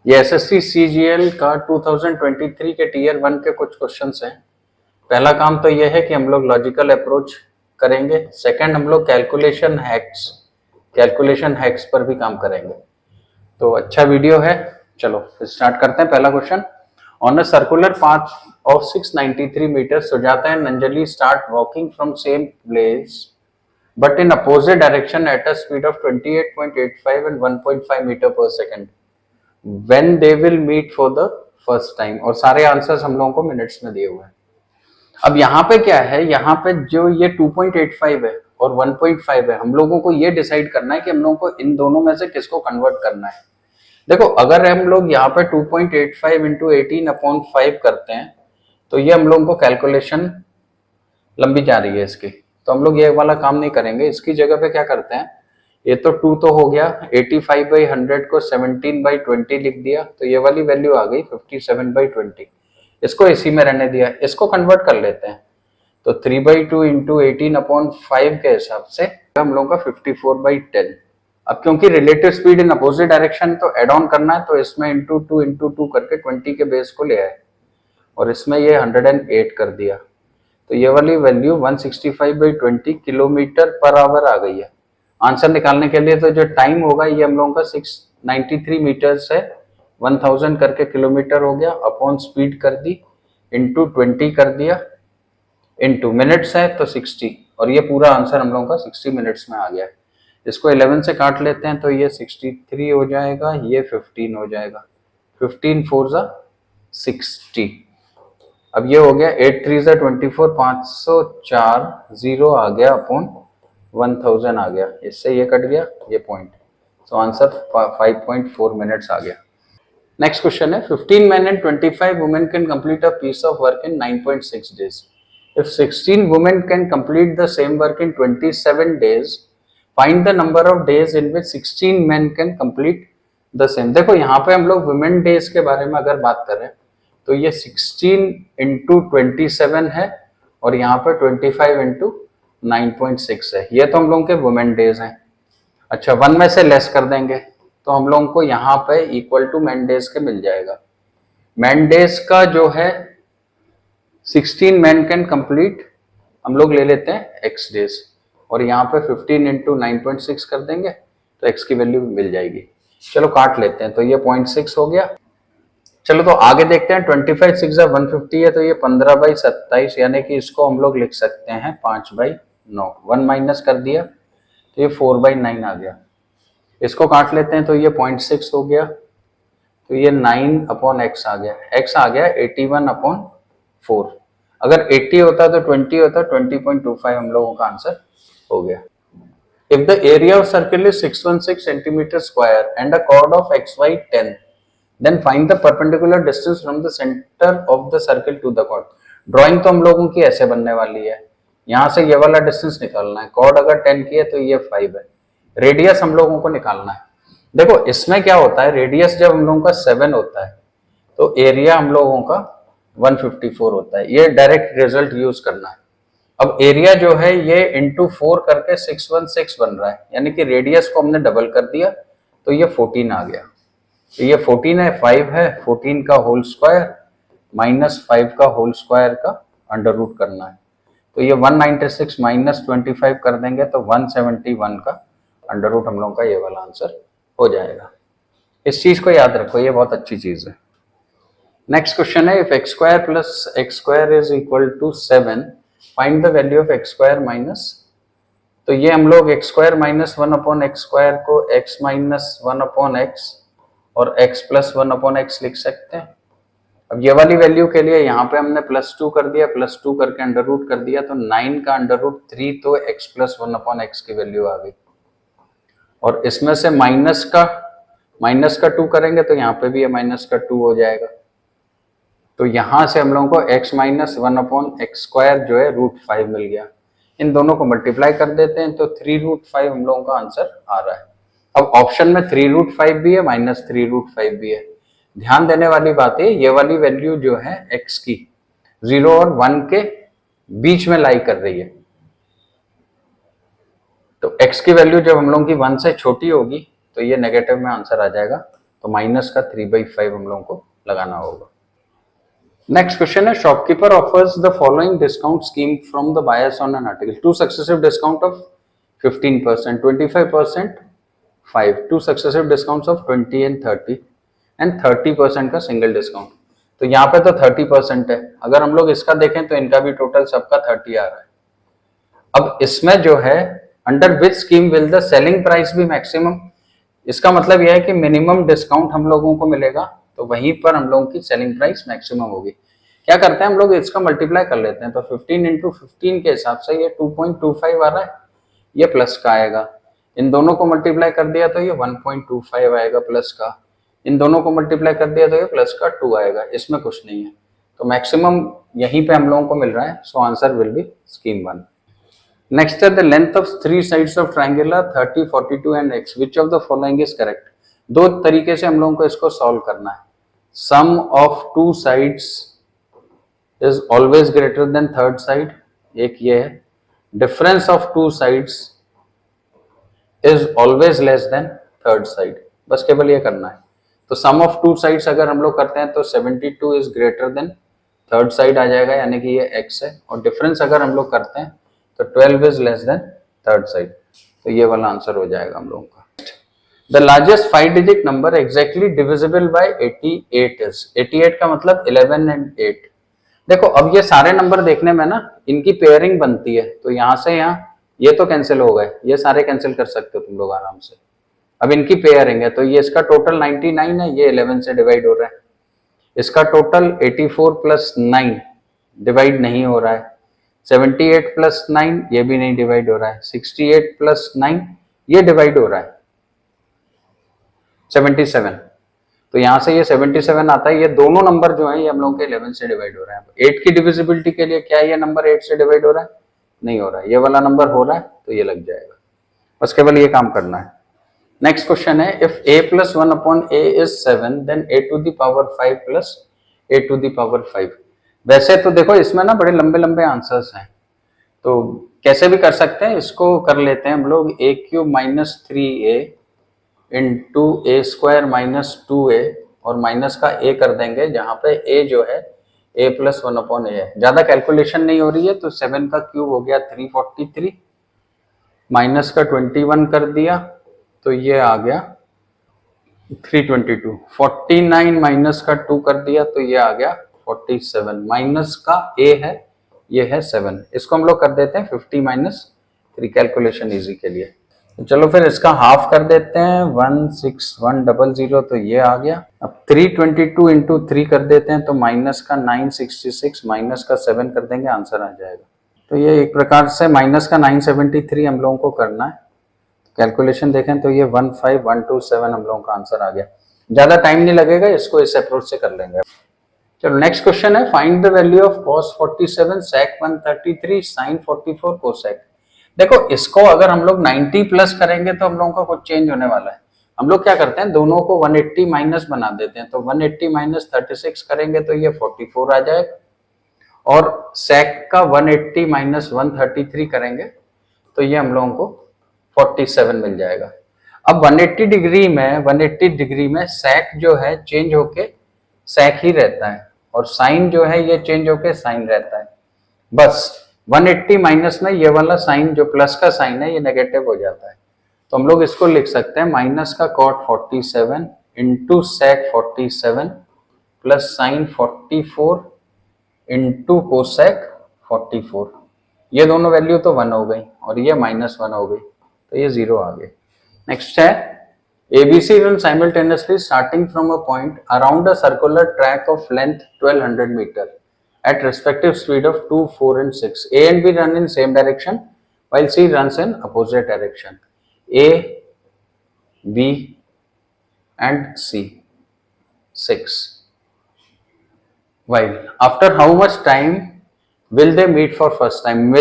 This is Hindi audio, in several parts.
ये एसएससी सीजीएल का 2023 के टीयर 1 के कुछ क्वेश्चंस हैं। पहला काम तो ये है कि हम लोग लॉजिकल अप्रोच करेंगे। सेकंड, हम लोग कैलकुलेशन हैक्स पर भी काम करेंगे। तो अच्छा वीडियो है, चलो स्टार्ट करते हैं। पहला question, on a circular path of 693 metre Sujata and Anjali start walking from same place but in opposite direction at a speed of 28.85 and 1.5 meter per second when they will meet for the first time। और सारे आंसर्स हम लोगों को मिनट्स में दिए हुए हैं। अब यहाँ पे क्या है, यहाँ पे जो ये 2.85 है और 1.5 है, हम लोगों को ये डिसाइड करना है कि हम लोगों को इन दोनों में से किसको कन्वर्ट करना है। देखो, अगर हम लोग यहाँ पे 2.85 इंटू 18/5 करते हैं तो ये हम लोगों को कैलकुलेशन लंबी जा रही है इसकी, तो हम लोग ये वाला काम नहीं करेंगे। इसकी जगह पे क्या करते हैं, ये तो 2 तो हो गया, 85/100 को 17/20 लिख दिया, तो ये वाली वैल्यू आ गई 57/20। इसको इसी में रहने दिया, इसको कन्वर्ट कर लेते हैं। तो 3/2 इंटू 18/5 के हिसाब से हम लोगों का 54/10। अब क्योंकि relative speed in opposite direction तो एड ऑन करना है, तो इसमें इंटू टू करके 20 के बेस को ले आए और इसमें ये 108 कर दिया, तो ये वाली वैल्यू 165/20 किलोमीटर पर आवर आ गई है। आंसर निकालने के लिए तो जो टाइम होगा ये हम लोगों का 693 मीटर से 1000 करके किलोमीटर हो गया, अपॉन स्पीड कर दी, इंटू 20 कर दिया, इंटू मिनट्स है तो 60, और ये पूरा आंसर हम लोगों का 60 मिनट्स में आ गया है। इसको 11 से काट लेते हैं तो ये 63 हो जाएगा, ये 15 हो जाएगा, 15 4 जा 60। अब ये हो गया 8 3 जा 24, 504, 0 आ गया अपॉन 1000 आ गया, इससे ये कट गया ये पॉइंट, सो आंसर 5.4 मिनट्स आ गया। नेक्स्ट क्वेश्चन है, 15 men and 25 women can complete a piece of work in 9.6 days. If 16 women can complete the same work in 27 days, find the number of days in which 16 men can complete the same। देखो यहाँ पे हम लोग वुमेन डेज के बारे में अगर बात करें तो ये 16 इंटू 27 है और यहाँ पे 25 इंटू 9.6 है, ये तो हम लोगों के वुमेन डेज हैं। अच्छा, 1 में से लेस कर देंगे तो हम लोगों को यहाँ पे इक्वल टू मैन डेज के मिल जाएगा। मैन डेज का जो है 16 मैन कैन कंप्लीट, हम लोग ले लेते हैं एक्स डेज, और यहाँ पे 15 इंटू 9.6 कर देंगे तो एक्स की वैल्यू मिल जाएगी। चलो काट लेते हैं, तो ये 0.6 हो गया। चलो तो आगे देखते हैं, 25 6 150 है, तो ये 15/27, यानी कि इसको हम लोग लिख सकते हैं 5/9। 1 माइनस कर दिया तो ये 4/9 आ गया। इसको काट लेते हैं तो ये 0.6 हो गया, तो ये 9/x आ गया, x आ गया 81/4। अगर 80 होता तो 20 होता, 20.25 हम लोगों का आंसर हो गया। If the area of circle is 616 centimeter square and a chord of xy 10, then find the perpendicular distance from the center of the circle to the chord। Drawing तो हम लोगों की ऐसे बनने वाली है, यहाँ से ये वाला डिस्टेंस निकालना है, कॉर्ड अगर 10 की है तो ये 5 है, रेडियस हम लोगों को निकालना है। देखो इसमें क्या होता है, रेडियस जब हम लोगों का 7 होता है तो एरिया हम लोगों का 154 होता है, ये डायरेक्ट रिजल्ट यूज करना है। अब एरिया जो है ये इंटू 4 करके 616 बन रहा है, यानी कि रेडियस को हमने डबल कर दिया तो ये 14 आ गया। तो ये 14 है, 5 है, 14 का होल स्क्वायर माइनस 5 का होल स्क्वायर का अंडर रूट करना है, तो ये 196 माइनस 25 कर देंगे तो 171 का अंडर रूट हम लोगों का ये वाला आंसर हो जाएगा। इस चीज को याद रखो, ये बहुत अच्छी चीज है। नेक्स्ट क्वेश्चन है, if x square plus x square is equal to 7, find the value of x square minus. तो ये हम लोग x square minus 1/x square को x माइनस 1/x और x प्लस 1/x लिख सकते हैं। अब ये वाली वैल्यू के लिए यहाँ पे हमने +2 कर दिया, +2 करके अंडर रूट कर दिया, तो 9 का अंडर रूट 3, तो x प्लस 1/x की वैल्यू आ गई। और इसमें से माइनस का 2 करेंगे तो यहाँ पे भी ये माइनस का 2 हो जाएगा, तो यहाँ से हम लोगों को x माइनस 1/x स्क्वायर जो है √5 मिल गया। इन दोनों को मल्टीप्लाई कर देते हैं तो 3√5 हम लोगों का आंसर आ रहा है। अब ऑप्शन में 3√5 भी है, माइनस 3√5 भी है। ध्यान देने वाली बात है, ये वाली वैल्यू जो है x की 0 और 1 के बीच में लाई कर रही है, तो x की वैल्यू जब हम लोगों की 1 से छोटी होगी तो ये नेगेटिव में आंसर आ जाएगा। तो माइनस का 3/5 हम लोगों को लगाना होगा। नेक्स्ट क्वेश्चन है, shopkeeper offers the following discount scheme from the buyers on an article, 2 successive discount of 15%, 25%, 5, 2 successive discounts of 20 and 30 and 30% का सिंगल डिस्काउंट। तो यहाँ पे तो 30% है, अगर हम लोग इसका देखें तो इनका भी टोटल सबका 30 आ रहा है। अब इसमें जो है under which scheme will the selling price भी मैक्सिमम, इसका मतलब यह है कि मिनिमम डिस्काउंट हम लोगों को मिलेगा तो वहीं पर हम लोगों की सेलिंग प्राइस मैक्सिमम होगी। क्या करते हैं हम लोग, इसका मल्टीप्लाई कर लेते हैं, तो 15 इंटू 15 के हिसाब से ये 2.25 आ रहा है, ये प्लस का आएगा। इन दोनों को मल्टीप्लाई कर दिया तो ये 1.25 आएगा प्लस का, इन दोनों को मल्टीप्लाई कर दिया तो ये प्लस का 2 आएगा, इसमें कुछ नहीं है। तो मैक्सिमम यहीं पे हम लोगों को मिल रहा है, so answer will be scheme 1। Next है the length of 3 sides of triangular 30, 42 and x, which of the following is correct. दो तरीके से हम लोगों को इसको सॉल्व करना है। Sum of 2 sides is always greater than third side, एक ये है। Difference of 2 sides is always less than third side, बस केवल ये करना है। तो सम ऑफ 2 साइड्स अगर हम लोग करते हैं तो 72 is greater than third side आ जाएगा, यानी कि ये x है। और डिफरेंस अगर हम लोग करते हैं तो 12 is less than third side, तो ये वाला आंसर हो जाएगा हम लोगों का। The largest 5 digit number exactly divisible by 88 is, 88 का मतलब 11 एंड 8। देखो अब ये सारे नंबर देखने में ना इनकी पेयरिंग बनती है, तो यहाँ से यहाँ ये तो कैंसिल हो गए, ये सारे कैंसिल कर सकते हो तुम लोग आराम से। अब इनकी पेयरिंग है तो ये इसका टोटल 99 है, ये 11 से डिवाइड हो रहा है। इसका टोटल 84 प्लस 9 डिवाइड नहीं हो रहा है, 78 प्लस 9 ये भी नहीं डिवाइड हो रहा है, 68 प्लस 9 ये डिवाइड हो रहा है 77, तो यहां से ये 77 आता है। ये दोनों नंबर जो है ये हम लोगों के 11 से डिवाइड हो रहा है। 8 की डिविजिबिलिटी के लिए क्या ये नंबर 8 से डिवाइड हो रहा है, नहीं हो रहा है, ये वाला नंबर हो रहा है तो ये लग जाएगा, बस केवल ये काम करना है। नेक्स्ट क्वेश्चन है, if a plus 1 upon a is 7 then a to the power 5 plus a to the power 5। वैसे तो देखो इसमें ना बड़े लंबे लंबे आंसर्स हैं, तो कैसे भी कर सकते हैं, इसको कर लेते हैं हम लोग a cube minus 3a into A square minus 2a और माइनस का a कर देंगे, जहां पे a जो है a प्लस 1 अपॉन a है। ज्यादा कैलकुलेशन नहीं हो रही है, तो 7 का क्यूब हो गया 343, माइनस का 21 कर दिया तो ये आ गया 322, 49 माइनस का 2 कर दिया तो ये आ गया 47, माइनस का a है ये है 7, इसको हम लोग कर देते हैं 50 माइनस 3 कैलकुलेशन इजी के लिए। तो चलो फिर इसका हाफ कर देते हैं 16100, तो ये आ गया। अब 322 इंटू 3 कर देते हैं तो माइनस का 966 माइनस का 7 कर देंगे, आंसर आ जाएगा। तो ये एक प्रकार से माइनस का 973 हम लोगों को करना है। कैलकुलेशन देखें तो ये 15127 हम लोगों का आंसर आ गया। ज्यादा टाइम नहीं लगेगा, इसको इस अप्रोच से कर लेंगे। चलो नेक्स्ट क्वेश्चन है, find the value of cos 47 sec 133 sin 44 cosec। देखो इसको अगर हम लोग 90 प्लस करेंगे तो हम लोगों का कुछ चेंज होने वाला है। हम लोग क्या करते हैं, दोनों को 180 माइनस बना देते हैं, तो 180 माइनस 36 करेंगे तो ये 44 आ जाएगा, और sec का 180 माइनस 133 करेंगे तो ये हम लोगों को 47 मिल जाएगा। अब 180 डिग्री में sec जो है चेंज होके sec ही रहता है, और साइन जो है ये चेंज होके साइन रहता है। बस 180 माइनस में ये वाला साइन जो प्लस का साइन है ये नेगेटिव हो जाता है, तो हम लोग इसको लिख सकते हैं माइनस का cot 47 into sec 47 plus sign 44 into cosec 44। ये दोनों वैल्यू तो 1 हो गई और ये -1 हो गई, तो ये 0 आ गए। नेक्स्ट है, ABC run simultaneously starting from a point around a circular track of length 1200 meter at respective speed of 2, 4 and 6. A and B run in same direction while C runs in opposite direction. A, B and C 6. While after how much time will they meet for first time?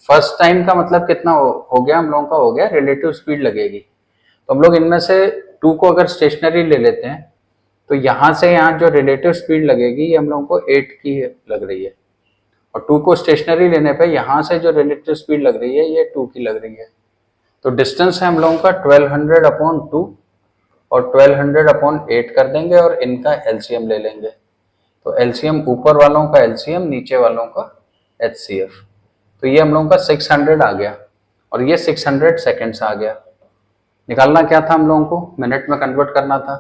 First time का मतलब कितना हो गया, हम लोगों का हो गया रिलेटिव स्पीड लगेगी। तो हम लोग इनमें से 2 को अगर स्टेशनरी ले लेते हैं तो यहां से यहाँ जो रिलेटिव स्पीड लगेगी ये हम लोगों को 8 की लग रही है, और 2 को स्टेशनरी लेने पे यहां से जो रिलेटिव स्पीड लग रही है ये 2 की लग रही है। तो डिस्टेंस है हम लोगों का 1200 अपॉन 2, और 1200 अपॉन 8 कर देंगे और इनका एलसीएम ले लेंगे। तो एलसीएम ऊपर वालों का एलसीएम, नीचे वालों का एचसीएफ। तो ये हम लोगों का 600 आ गया और ये 600 सेकेंड्स आ गया। निकालना क्या था हम लोगों को, मिनट में कन्वर्ट करना था।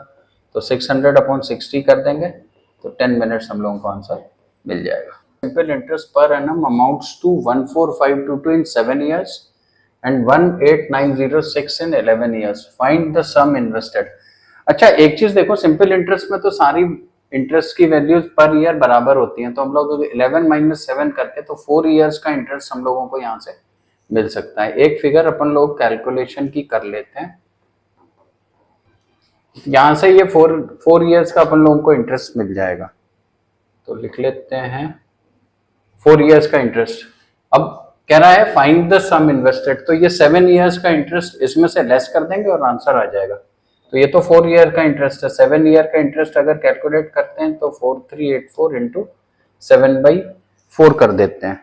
तो 600 अपॉन 60 कर देंगे तो 10 मिनट्स हम लोगों को आंसर मिल जाएगा। सिंपल इंटरेस्ट पर a sum amounts to 14522 in 7 years and 18906 in 11 years. Find the sum invested. अच्छा एक चीज देखो, सिंपल इंटरेस्ट में तो सारी इंटरेस्ट की वैल्यूज पर ईयर बराबर होती हैं, तो हम लोग 11 माइनस 7 करके तो 4 इयर्स का इंटरेस्ट हम लोगों को यहाँ से मिल सकता है। एक फिगर अपन लोग कैलकुलेशन की कर लेते हैं। यहां से ये 4 इयर्स का अपन लोगों को इंटरेस्ट मिल जाएगा, तो लिख लेते हैं 4 इयर्स का इंटरेस्ट। अब कह रहा है फाइंड द सम इन्वेस्टेड, तो ये 7 इयर्स का इंटरेस्ट इसमें से लेस कर देंगे और आंसर आ जाएगा। तो ये तो 4 ईयर का इंटरेस्ट है, 7 ईयर का इंटरेस्ट अगर कैलकुलेट करते हैं तो 4384 इंटू 7/4 कर देते हैं।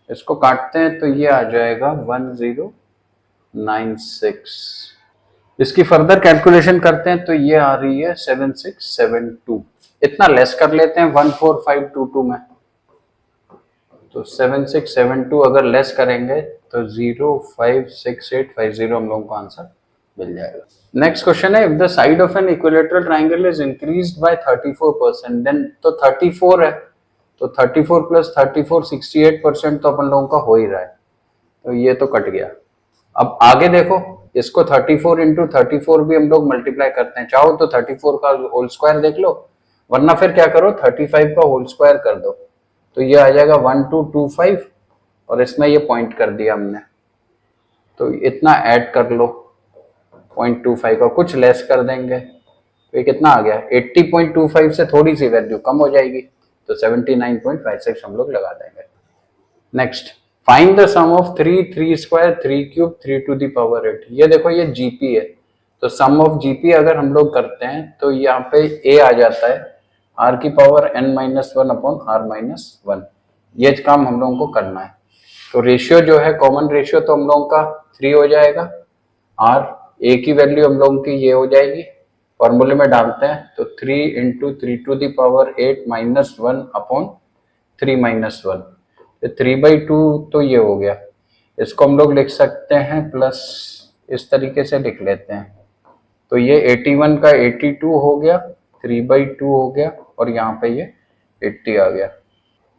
इसको काटते हैं तो ये आ जाएगा 1096। इसकी फर्दर कैलकुलेशन करते हैं तो ये आ रही है 7672। इतना लेस कर लेते हैं 14522 में, तो 7672 अगर लेस करेंगे तो 056850 हम लोगों को आंसर मिल जाएगा। नेक्स्ट क्वेश्चन है, if the side of an equilateral triangle is increased by 34% then, तो 34 है तो 34 प्लस 34 68% तो अपन लोगों का हो ही रहा है, तो ये तो कट गया। अब आगे देखो, इसको 34 इंटू 34 भी हम लोग मल्टीप्लाई करते हैं, चाहो तो 34 का होल स्क्वायर देख लो, वरना फिर क्या करो 35 का होल स्क्वायर कर दो, तो ये आ जाएगा 1225 और इसमें ये पॉइंट कर दिया हमने, तो इतना ऐड कर लो 0.25 का, कुछ लेस कर देंगे तो ये कितना आ गया 80.25 से थोड़ी सी वैल्यू कम हो जाएगी, तो 79.56 हम लोग लगा देंगे। Next, find the sum of 3 3 square 3 cube 3 to the power 8। ये देखो ये जीपी है, तो सम ऑफ जीपी अगर हम लोग करते हैं तो यहाँ पे ए आ जाता है r की पावर n-1 अपॉन r-1। ये काम हम लोगों को करना है। तो रेशियो जो है कॉमन रेशियो तो हम लोगों का 3 हो जाएगा, r a की वैल्यू हम लोगों की ये हो जाएगी, फॉर्मूले में डालते हैं तो 3 into 3 to the power 8 -1 upon 3-1, 3/2 तो ये हो गया। इसको हम लोग लिख सकते हैं प्लस, इस तरीके से लिख लेते हैं, तो ये 81 का 82 हो गया, 3/2 हो गया और यहाँ पे ये 80 आ गया।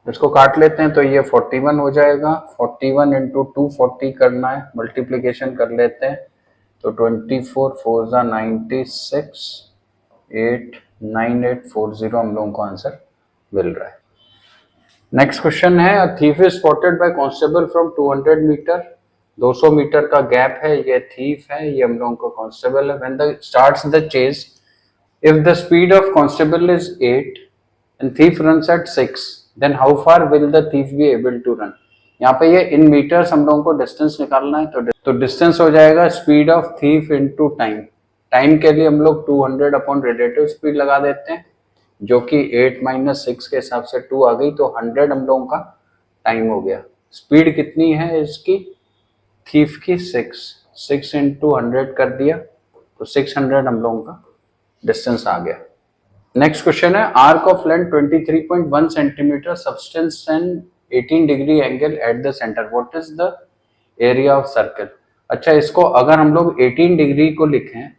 इसको काट लेते हैं तो ये 41 हो जाएगा, 41 इंटू 240 करना है, मल्टीप्लीकेशन कर लेते हैं तो 24 4 96 89840 हम लोगों को आंसर मिल रहा है। नेक्स्ट क्वेश्चन है, a thief is spotted by constable from 200 metre, 200 metre का गैप है, ये थीफ है, ये हम लोगों को कांस्टेबल है। When the starts the chase, if the speed of constable is 8 and thief runs at 6, then how far will the thief be able to run. यहाँ पे ये इन मीटर्स हम लोगों को डिस्टेंस निकालना है, तो डिस्टेंस हो जाएगा speed of thief into time. Time के लिए हम लोग 200 अपॉन रिलेटिव स्पीड लगा देते हैं, जो कि 8 - 6 के हिसाब से 2 आ गई, तो 100 हम लोगों का टाइम हो गया। स्पीड कितनी है इसकी, थीफ की 6 इंटू 100 कर दिया तो 600 हम लोगों का डिस्टेंस आ गया। नेक्स्ट क्वेश्चन है, arc of length 23.1 centimetre, substance and 18 degree angle at the centre, what is the area of circle. अच्छा, इसको अगर हम लोग 18 डिग्री को लिखें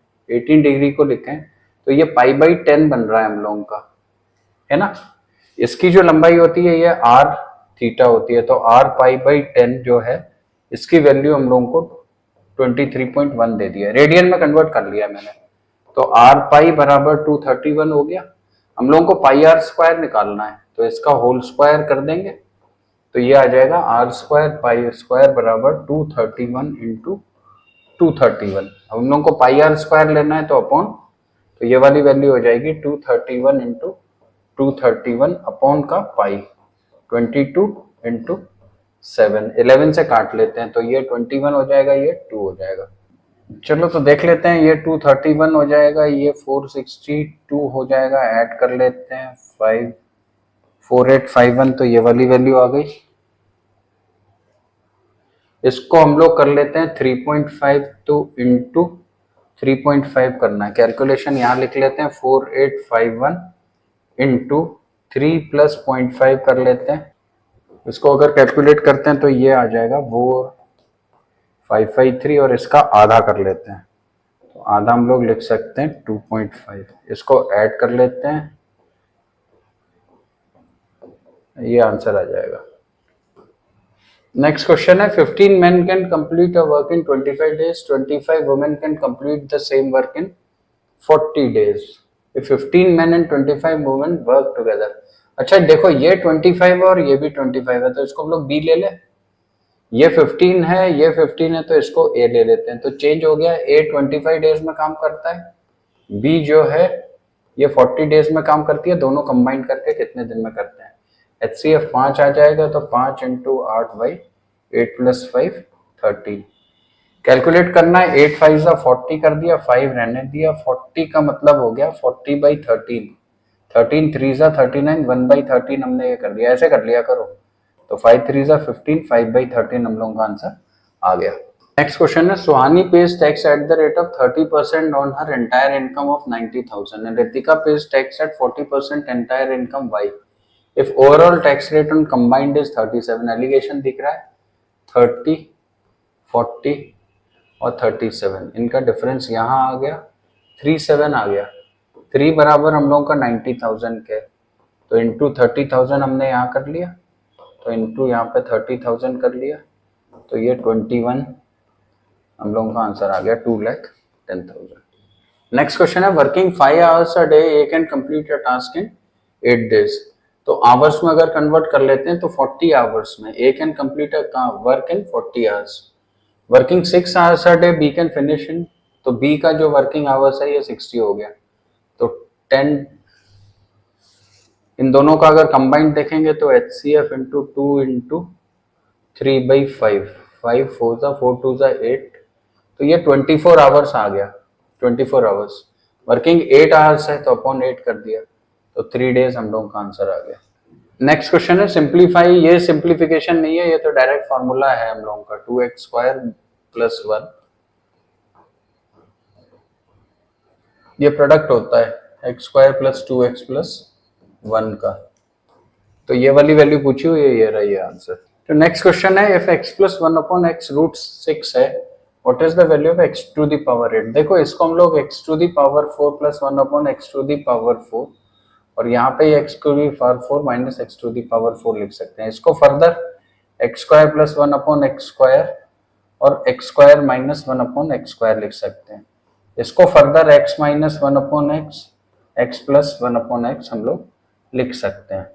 तो ये π/10 बन रहा है हम लोगों का, है ना। इसकी जो लंबाई होती है ये r थीटा होती है, तो r π/10 जो है इसकी वैल्यू हम लोगों को 23.1 दे दिया, रेडियन में कन्वर्ट कर लिया मैंने, तो r पाई बराबर 231 हो गया। हम लोगों को πr स्क्वायर निकालना है, तो इसका होल स्क्वायर कर देंगे तो ये आ जाएगा r स्क्वायर पाई स्क्वायर बराबर 231 इंटू 231। अब हम लोगों को πr स्क्वायर लेना है तो अपॉन, तो ये वाली वैल्यू हो जाएगी 231 इंटू 231 अपॉन का पाई 22 इंटू 7, 11 से काट लेते हैं तो ये 21 हो जाएगा, ये 2 हो जाएगा। चलो तो देख लेते हैं, ये 231 हो जाएगा, ये 462 हो जाएगा, ऐड कर लेते हैं 4851, तो ये वाली वैल्यू आ गई। इसको हम लोग कर लेते हैं 3.5 तो इंटू 3.5 करना है। कैलकुलेशन यहाँ लिख लेते हैं 4851 इंटू 3 प्लस 0.5 कर लेते हैं। इसको अगर कैलकुलेट करते हैं तो ये आ जाएगा 4553 और इसका आधा कर लेते हैं तो आधा हम लोग लिख सकते हैं 2.5। इसको ऐड कर लेते हैं, ये आंसर आ जाएगा। नेक्स्ट क्वेश्चन है 15 men can complete a work in 25 days, 25 women can complete the same work in 40 days. If 15 men and 25 women work together। अच्छा देखो ये 25 और ये भी 25 है तो इसको हम लोग बी ले ले। ये 15 है, ये 15 है तो इसको ए ले लेते हैं। तो चेंज हो गया, ए 25 डेज में काम करता है, बी जो है ये 40 डेज में काम करती है। दोनों कंबाइन करके कितने दिन में करते हैं। HCF 5 आ जाएगा तो 5 इंटू 8 बाई 8 प्लस 5 13। कैलकुलेट करना है, 8 5 40 कर दिया, 5 रहने दिया। 40 का मतलब हो गया 40 बाई 13, 13 3 39, 1 बाई 13 हमने ये कर दिया। ऐसे कर लिया करो तो 5 3 15, 5 बाई 13 हम लोगों का आंसर आ गया। नेक्स्ट क्वेश्चन है सुहानी pays tax at the rate of 30% on her entire income of 90,000 and Ritika pays tax at 40% entire income. Why? If overall tax rate on combined is 37, allegation दिख रहा है 30, 40 और 37, इनका डिफरेंस यहाँ आ गया 37 आ गया। 3 बराबर हम लोगों का 90,000 के, तो इंटू 30,000 हमने यहाँ कर लिया, तो इंटू यहाँ पे 30,000 कर लिया, तो ये 21 हम लोगों का आंसर आ गया 2,10,000। नेक्स्ट क्वेश्चन है working 5 hours a day A can complete a task in 8 days। तो आवर्स में अगर कन्वर्ट कर लेते हैं तो 40 आवर्स में A can complete a work in 40 hours। Working 6 hours a day B can finish in, तो बी का जो वर्किंग आवर्स है ये 60 हो गया, तो 10 इन दोनों का अगर कंबाइंड देखेंगे तो HCF इंटू 2 इंटू 3 बाई 5, 5 4 2 8, तो ये 24 आवर्स आ गया। 24 आवर्स वर्किंग 8 आवर्स है तो अपॉन 8 कर दिया, तो 3 डेज हम लोगों का आंसर आ गया। नेक्स्ट क्वेश्चन है सिंप्लीफाई। ये सिंप्लीफिकेशन नहीं है, ये तो डायरेक्ट फॉर्मूला है हम लोगों का 2x स्क्वायर प्लस 1, ये प्रोडक्ट होता है x square plus 2x plus 1 का, तो ये वाली वैल्यू पूछी हुई है, ये रही है आंसर। तो नेक्स्ट क्वेश्चन है if x plus 1 upon x root 6 है what is the value of x to the power 8। देखो इसको हम लोग x to the power 4 plus 1 upon x to the power 4 और यहाँ पे x to the power 4 minus x to the power 4 लिख सकते हैं। इसको further x square plus 1 upon x square और x square minus 1 upon x square लिख सकते हैं। इसको further x minus 1 upon x plus 1 upon x हम लोग लिख सकते हैं।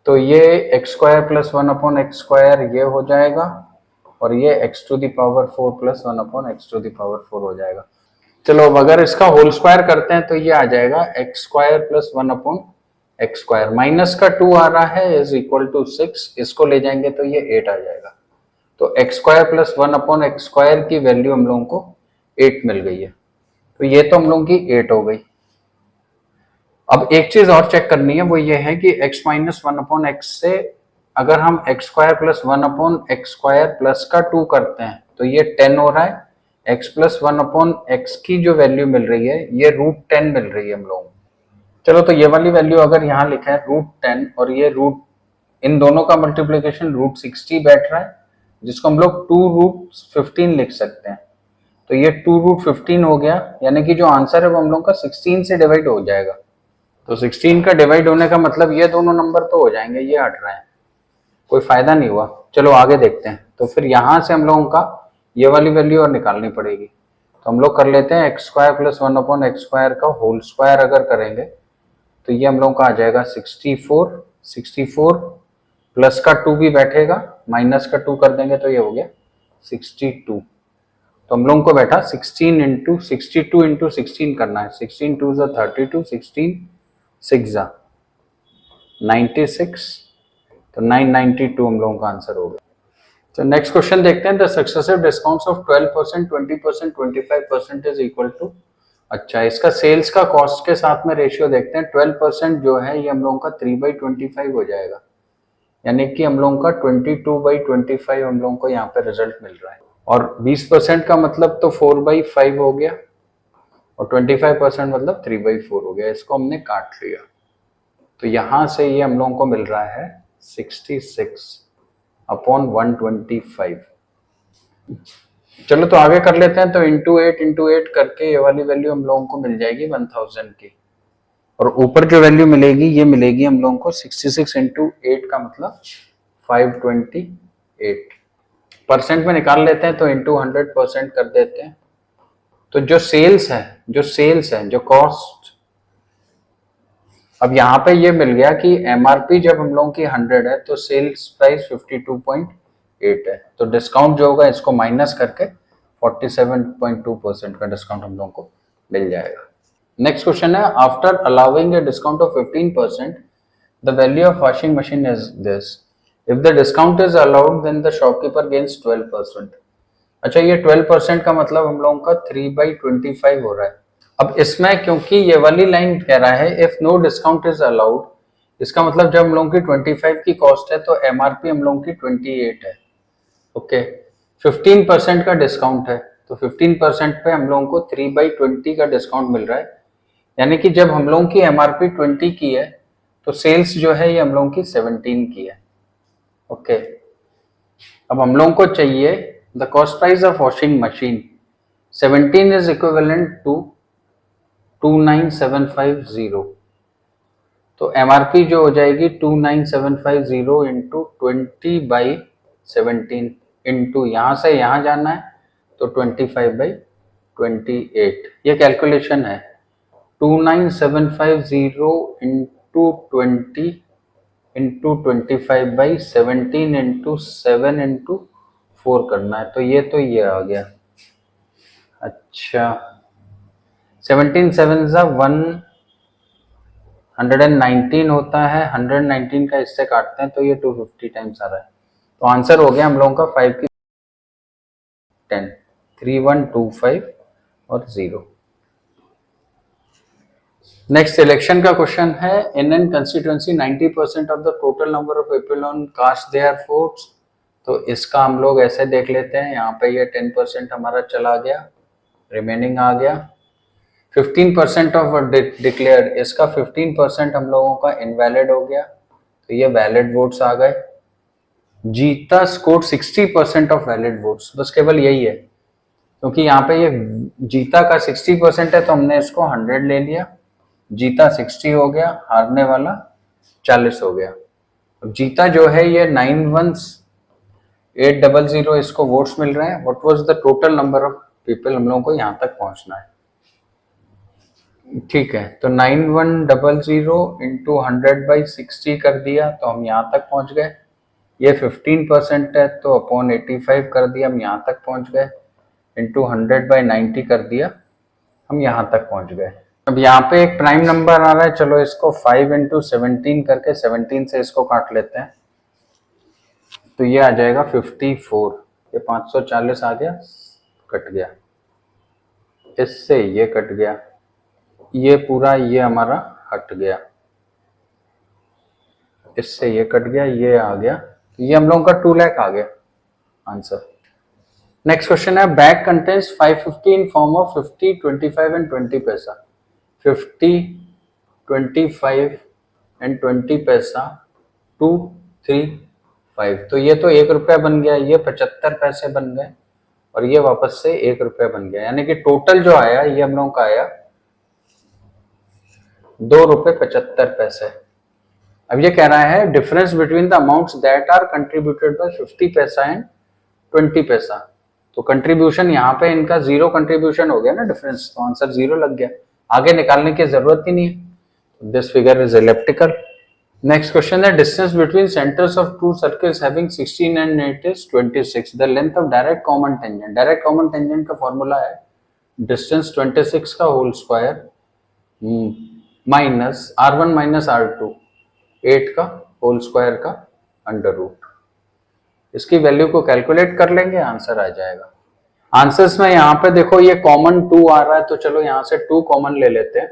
तो ये x square plus 1 upon x square ये हो जाएगा और ये x to the power 4 plus 1 upon x to the power 4 हो जाएगा। चलो अब अगर इसका होल स्क्वायर करते हैं तो ये आ जाएगा x square plus 1 upon x square, minus का 2 आ रहा है इज इक्वल टू 6, इसको ले जाएंगे तो ये 8 आ जाएगा। तो x square plus 1 upon x square की वैल्यू हम लोगों को 8 मिल गई है, तो ये तो हम लोगों की 8 हो गई। अब एक चीज और चेक करनी है, वो ये है कि x माइनस 1 अपॉन x से अगर हम x square plus 1 upon x square plus का 2 करते हैं तो ये 10 हो रहा है। x प्लस 1 अपॉन x की जो वैल्यू मिल रही है ये रूट 10 मिल रही है हम लोगों को। चलो तो ये वाली वैल्यू अगर यहाँ लिखा है रूट 10 और ये रूट, इन दोनों का मल्टीप्लीकेशन रूट 60 बैठ रहा है, जिसको हम लोग 2 रूट 15 लिख सकते हैं। तो ये 2 रूट 15 हो गया, यानी कि जो आंसर है वो हम लोग का 16 से डिवाइड हो जाएगा। तो 16 का डिवाइड होने का मतलब ये दोनों नंबर तो हो जाएंगे, ये हट रहे हैं, कोई फायदा नहीं हुआ। चलो आगे देखते हैं। तो फिर यहां से हम लोगों का ये वाली वैल्यू और निकालनी पड़ेगी, तो हम लोग कर लेते हैं x square plus 1 upon x square का होल स्क्वायर अगर करेंगे तो ये हम लोगों का आ जाएगा 64, 64 प्लस का 2 भी बैठेगा, माइनस का 2 कर देंगे तो ये हो गया 62। तो हम लोगों को बैठा 16 इंटू 62 इंटू 16 करना है। 16 2 32, 16 6 96, तो 992 हम लोगों का आंसर होगा। तो नेक्स्ट क्वेश्चन देखते हैं the successive discounts of 12%, 20%, 25% is equal to. अच्छा, इसका सेल्स का कॉस्ट के साथ में रेशियो देखते हैं। 12% जो है ये हम लोगों का 3/25 हो जाएगा, यानी कि हम लोगों का 22/25 हम लोगों को यहाँ पे रिजल्ट मिल रहा है। और 20% का मतलब तो 4/5 हो गया, और 25% मतलब 3/4 हो गया। इसको हमने काट लिया, तो यहां से ये हम लोगों को मिल रहा है 66/125। चलो तो आगे कर लेते हैं। तो इंटू 8 करके ये वाली वैल्यू हम लोगों को मिल जाएगी 1000 की, और ऊपर जो वैल्यू मिलेगी ये मिलेगी हम लोगों को 66 × 8 का मतलब 528। परसेंट में निकाल लेते हैं तो इंटू 100% कर देते हैं। तो जो सेल्स है जो कॉस्ट, अब यहाँ पे ये मिल गया कि एमआरपी जब हम लोगों की 100 है तो सेल्स प्राइस 52.8 है, तो डिस्काउंट जो होगा इसको माइनस करके 47.2% का डिस्काउंट हम लोगों को मिल जाएगा। नेक्स्ट क्वेश्चन है, after allowing a discount of 15% the value of washing machine is this, if the discount is allowed then the shopkeeper gains 12%। अच्छा, ये 12% का मतलब हम लोगों का 3/25 हो रहा है। अब इसमें क्योंकि ये वाली लाइन कह रहा है if no discount is allowed, इसका मतलब जब हम लोगों की 25 की कॉस्ट है तो एमआरपी हम लोगों की 28 है। ओके, 15% का डिस्काउंट है, तो 15% पे हम लोगों को 3/20 का डिस्काउंट मिल रहा है, यानी कि जब हम लोगों की एमआरपी 20 की है तो सेल्स जो है ये हम लोगों की 17 की है। ओके, अब हम लोगों को चाहिए the cost price of washing machine, 17 is equivalent to 29750, तो एमआरपी जो हो जाएगी 29750 इंटू 20/17 इंटू यहाँ से यहाँ जाना है तो 25/28। ये कैलकुलेशन है, 29750 इंटू 20 इंटू 25/17 इंटू 7 इंटू 4 करना है, तो ये आ गया। अच्छा, 17 7 119 होता है, 119 का इससे काटते हैं तो ये 250 टाइम्स आ रहा है, तो आंसर हो गया हम लोगों का 5 की 10, 3125 और 0। नेक्स्ट इलेक्शन का क्वेश्चन है, in an constituency 90% of the total number of people on cast their votes, तो इसका हम लोग ऐसे देख लेते हैं, यहाँ पे ये 10% हमारा चला गया, रिमेनिंग आ गया। 15% ऑफ डिक्लेयर्ड, इसका 15% हम लोगों का इनवैलिड हो गया, तो ये वैलिड वोट्स आ गए। जीता स्कोर 60% ऑफ वैलिड वोट्स, बस केवल यही है, क्योंकि यहाँ पे ये जीता का 60% है तो हमने इसको 100 ले लिया, जीता 60 हो गया, हारने वाला 40 हो गया। अब जीता जो है ये 91800 इसको वोट्स मिल रहे हैं। What was the total number of people, हम लोगों को यहाँ तक पहुंचना है। ठीक है, तो 9100 इंटू 100/60 कर दिया तो हम यहाँ तक पहुंच गए। ये 15% है तो अपॉन 85 कर दिया, हम यहाँ तक पहुंच गए। इंटू 100/90 कर दिया, हम यहाँ तक पहुंच गए। अब यहाँ पे एक प्राइम नंबर आ रहा है, चलो इसको 5 इंटू 17 करके 17 से इसको काट लेते हैं, तो ये आ जाएगा 54। ये 540 आ गया, कट गया, इससे ये कट गया, ये पूरा ये हमारा हट गया, इससे ये कट गया, ये आ गया, ये हम लोगों का 2 लाख आ गया आंसर। नेक्स्ट क्वेश्चन है, bag contains 550 in form of 50, 25 and 20 पैसा। 50, 25 एंड 20 पैसा, 2, 3, 5, तो ये तो 1 रुपया बन गया, ये 75 पैसे बन गए, और ये वापस से 1 रुपया बन गया, यानी कि टोटल जो आया ये हम लोगों का आया 2.75 रुपये। अब ये कह रहा है difference between the amounts that are contributed by 50 paisa and 20 पैसा, तो कंट्रीब्यूशन यहाँ पे इनका 0 कंट्रीब्यूशन हो गया ना डिफरेंस, तो आंसर 0 लग गया, आगे निकालने की जरूरत ही नहीं है। This figure is elliptical. Next question है, distance between centres of two circles having 16 and 8 is 26, the length of direct common tangent. Direct common tangent का फॉर्मूला है डिस्टेंस 26 का whole square minus r1 minus r2, 8 का होल स्क्वायर का अंडर रूट। इसकी वैल्यू को कैलकुलेट कर लेंगे, आंसर आ जाएगा। आंसर्स में यहाँ पे देखो ये कॉमन 2 आ रहा है, तो चलो यहाँ से 2 कॉमन ले लेते हैं,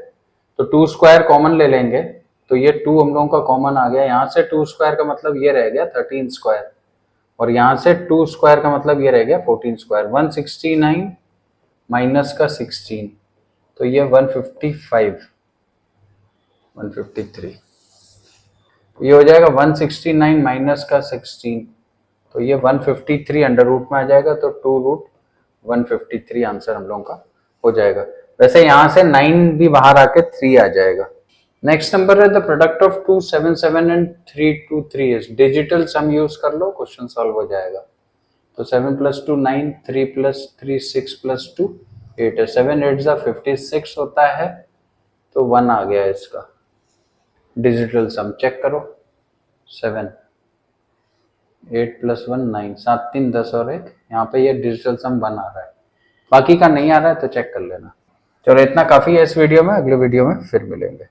तो 2 स्क्वायर कॉमन ले लेंगे, तो ये 2 हम लोगों का कॉमन आ गया, यहाँ से 2 स्क्वायर का मतलब ये रह गया 13 स्क्वायर, और यहाँ से 2 स्क्वायर का मतलब ये रह गया 14 स्क्वायर। 169 माइनस का 16 तो ये 155 153। ये हो जाएगा 169 माइनस का 16 तो ये 153 अंडर रूट में आ जाएगा, तो 2 रूट 153 आंसर हम लोगों का हो जाएगा। वैसे यहाँ से 9 भी बाहर आके 3 आ जाएगा। नेक्स्ट नंबर है the product of 277 and 323 is. Digital sum use कर लो, क्वेश्चन सॉल्व हो जाएगा। तो 7 + 2 9, 3 + 3 6 + 2 8 है। 7 8 ज़ा 56 होता है, तो 1 आ गया इसका। डिजिटल सम चेक करो। 7 8 + 1 9, 7 3 10 और 1, यहाँ पे ये डिजिटल सम 1 आ रहा है, बाकी का नहीं आ रहा है तो चेक कर लेना। चलो इतना काफी है इस वीडियो में, अगले वीडियो में फिर मिलेंगे।